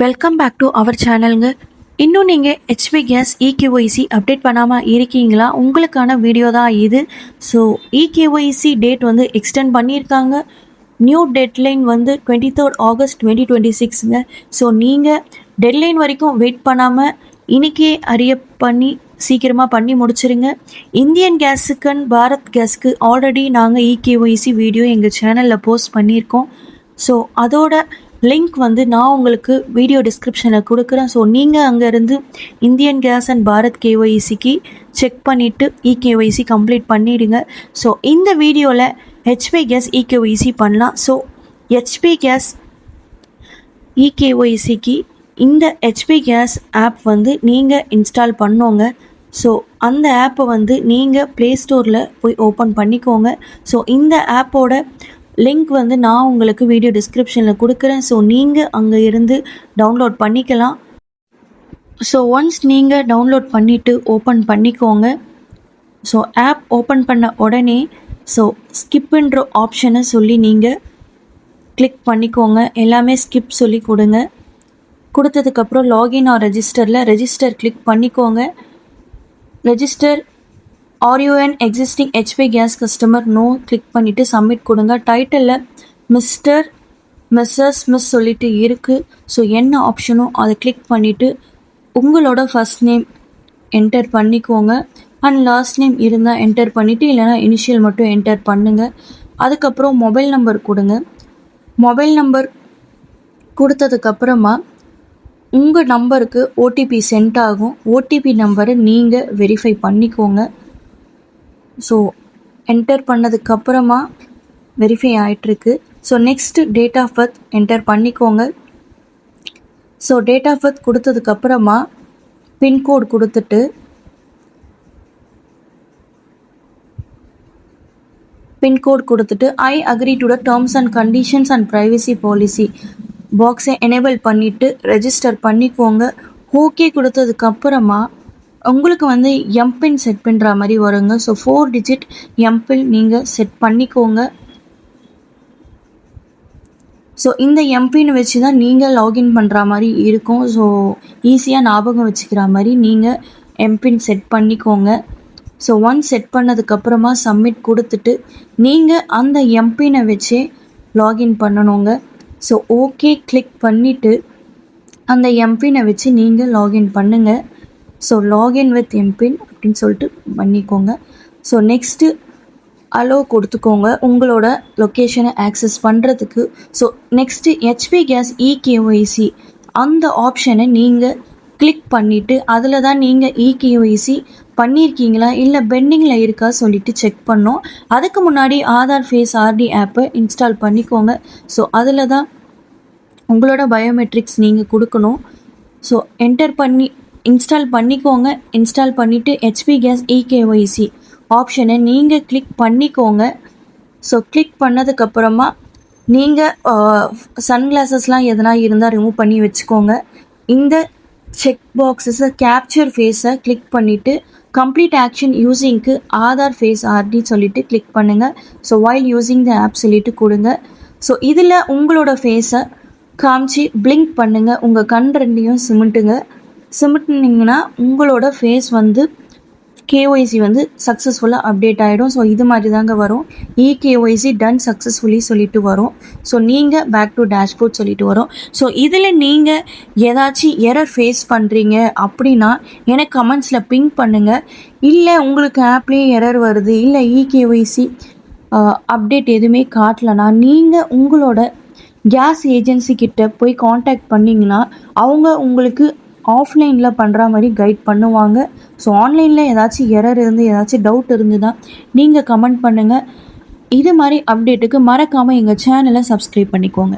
Welcome back to our சேனலுங்க. இன்னும் நீங்கள் ஹெச்பி கேஸ் இகேஒய்சி அப்டேட் பண்ணாமல் இருக்கீங்களா? உங்களுக்கான வீடியோ தான் இது. ஸோ இகேஒய்சி டேட் வந்து எக்ஸ்டெண்ட் பண்ணியிருக்காங்க. நியூ டெட்லைன் வந்து 23rd August 2026ங்க. ஸோ நீங்கள் டெட்லைன் வரைக்கும் வெயிட் பண்ணாமல் இன்றைக்கே சீக்கிரமாக பண்ணி முடிச்சிருங்க. இந்தியன் கேஸுக்கு பாரத் கேஸுக்கு ஆல்ரெடி நாங்கள் இகேஒய்சி வீடியோ எங்கள் சேனலில் போஸ்ட் பண்ணியிருக்கோம். ஸோ அதோட லிங்க் வந்து நான் உங்களுக்கு வீடியோ டிஸ்கிரிப்ஷனில் கொடுக்குறேன். ஸோ நீங்கள் அங்கேருந்து இந்தியன் கேஸ் அண்ட் பாரத் கேஒய்சிக்கு செக் பண்ணிவிட்டு இகேஒய்சி கம்ப்ளீட் பண்ணிவிடுங்க. ஸோ இந்த வீடியோவில் ஹெச்பி கேஸ் இகேஒய்சி பண்ணலாம். ஸோ ஹெச்பி கேஸ் இகேஒய்சிக்கு இந்த ஹெச்பி கேஸ் ஆப் வந்து நீங்கள் இன்ஸ்டால் பண்ணோங்க. ஸோ அந்த ஆப்பை வந்து நீங்கள் ப்ளே ஸ்டோரில் போய் ஓப்பன் பண்ணிக்கோங்க. ஸோ இந்த ஆப்போட லிங்க் வந்து நான் உங்களுக்கு வீடியோ டிஸ்கிரிப்ஷனில் கொடுக்குறேன். ஸோ நீங்கள் அங்கே இருந்து டவுன்லோட் பண்ணிக்கலாம். ஸோ ஒன்ஸ் நீங்கள் டவுன்லோட் பண்ணிவிட்டு ஓப்பன் பண்ணிக்கோங்க. ஸோ ஆப் ஓப்பன் பண்ண உடனே ஸ்கிப்புன்ற ஆப்ஷனை சொல்லி நீங்கள் கிளிக் பண்ணிக்கோங்க. எல்லாமே ஸ்கிப் சொல்லி கொடுங்க. கொடுத்ததுக்கப்புறம் லாகின் ஆர் ரெஜிஸ்டர் கிளிக் பண்ணிக்கோங்க. Register are you an existing HP gas customer no click பண்ணிவிட்டு சப்மிட் கொடுங்க. டைட்டிலில் மிஸ்டர் மிஸ் சொல்லிட்டு இருக்குது. ஸோ என்ன ஆப்ஷனோ அதை கிளிக் பண்ணிவிட்டு உங்களோட ஃபர்ஸ்ட் நேம் என்டர் பண்ணிக்கோங்க. அண்ட் லாஸ்ட் நேம் இருந்தால் என்டர் பண்ணிவிட்டு இல்லைனா இனிஷியல் மட்டும் என்டர் பண்ணுங்கள். அதுக்கப்புறம் மொபைல் நம்பர் கொடுங்க. மொபைல் நம்பர் கொடுத்ததுக்கப்புறமா உங்கள் நம்பருக்கு ஓடிபி சென்ட் ஆகும். ஓடிபி நம்பரை நீங்கள் வெரிஃபை பண்ணிக்கோங்க. ஸோ என்டர் பண்ணதுக்கப்புறமா வெரிஃபை ஆகிட்டுருக்கு. So next date of birth enter பண்ணிக்கோங்க. ஸோ டேட் ஆஃப் பர்த் கொடுத்ததுக்கப்புறமா பின்கோட் கொடுத்துட்டு I agree to the terms and conditions and privacy policy பாக்ஸை எனேபிள் பண்ணிவிட்டு ரெஜிஸ்டர் பண்ணிக்கோங்க. ஓகே கொடுத்ததுக்கப்புறமா உங்களுக்கு வந்து எம்பின் செட் பண்ணுற மாதிரி வருங்க. ஸோ 4 டிஜிட் எம்பின் நீங்கள் செட் பண்ணிக்கோங்க. ஸோ இந்த எம்பின் வச்சு தான் நீங்கள் லாகின் பண்ணுற மாதிரி இருக்கும். ஸோ ஈஸியாக ஞாபகம் வச்சுக்கிற மாதிரி நீங்கள் எம்பின் செட் பண்ணிக்கோங்க. ஸோ ஒன்ஸ் செட் பண்ணதுக்கப்புறமா சப்மிட் கொடுத்துட்டு நீங்கள் அந்த எம்பினை வச்சே லாகின் பண்ணணுங்க. ஸோ ஓகே கிளிக் பண்ணிவிட்டு அந்த எம்பினை வச்சு நீங்கள் லாகின் பண்ணுங்கள். ஸோ லாகின் வித் எம்பின் அப்படின்னு சொல்லிட்டு பண்ணிக்கோங்க. ஸோ நெக்ஸ்ட்டு அலோ கொடுத்துக்கோங்க உங்களோட லொக்கேஷனை ஆக்சஸ் பண்ணுறதுக்கு. So next HP gas eKYC அந்த ஆப்ஷனை நீங்கள் கிளிக் பண்ணிவிட்டு அதில் தான் நீங்கள் இகேஒய்சி பண்ணியிருக்கீங்களா இல்லை பெண்டிங்கில் இருக்கா சொல்லிவிட்டு செக் பண்ணோம். அதுக்கு முன்னாடி ஆதார் ஃபேஸ் ஆர்டி ஆப்பை இன்ஸ்டால் பண்ணிக்கோங்க. ஸோ அதில் தான் உங்களோட பயோமெட்ரிக்ஸ் நீங்கள் கொடுக்கணும். ஸோ இன்ஸ்டால் பண்ணிக்கோங்க. இன்ஸ்டால் பண்ணிவிட்டு ஹெச்பி கேஸ் இகேஒய்சி ஆப்ஷனை நீங்கள் கிளிக் பண்ணிக்கோங்க. ஸோ கிளிக் பண்ணதுக்கப்புறமா நீங்கள் சன்கிளாஸஸ்லாம் எதனா இருந்தால் ரிமூவ் பண்ணி வச்சுக்கோங்க. இந்த செக் பாக்ஸஸை கேப்சர் ஃபேஸை கிளிக் பண்ணிவிட்டு கம்ப்ளீட் ஆக்ஷன் யூஸிங்க்கு ஆதார் ஃபேஸ் ஆர்டி சொல்லிவிட்டு கிளிக் பண்ணுங்கள். So while using the app சொல்லிவிட்டு கொடுங்க. ஸோ இதில் உங்களோட ஃபேஸை காமிச்சு பிளிங்க் பண்ணுங்கள். உங்கள் கண் ரெண்டையும் சிமிட்டினீங்கன்னா உங்களோட ஃபேஸ் வந்து கேஒய்சி வந்து சக்ஸஸ்ஃபுல்லாக அப்டேட் ஆகிடும். ஸோ இது மாதிரி தாங்க வரும். இகேஒய்சி டன் சக்ஸஸ்ஃபுல்லி சொல்லிட்டு வரும். ஸோ நீங்கள் பேக் டு டேஷ்போர்ட் சொல்லிட்டு வரும். ஸோ இதில் நீங்கள் ஏதாச்சும் எரர் ஃபேஸ் பண்ணுறீங்க அப்படின்னா எனக்கு கமெண்ட்ஸில் பிங் பண்ணுங்கள். இல்லை உங்களுக்கு ஆப்லேயே எரர் வருது, இல்லை இகேஒய்சி அப்டேட் எதுவுமே காட்டலைன்னா நீங்கள் உங்களோட கேஸ் ஏஜென்சி கிட்ட போய் காண்டாக்ட் பண்ணிங்கன்னா அவங்க உங்களுக்கு ஆஃப்லைனில் பண்ணுற மாதிரி கைட் பண்ணுவாங்க. ஸோ ஆன்லைனில் ஏதாச்சும் எரர் இருந்து ஏதாச்சும் டவுட் இருந்துன்னா நீங்கள் கமெண்ட் பண்ணுங்கள். இது மாதிரி அப்டேட்டுக்கு மறக்காமல் எங்கள் சேனலை சப்ஸ்கிரைப் பண்ணிக்கோங்க.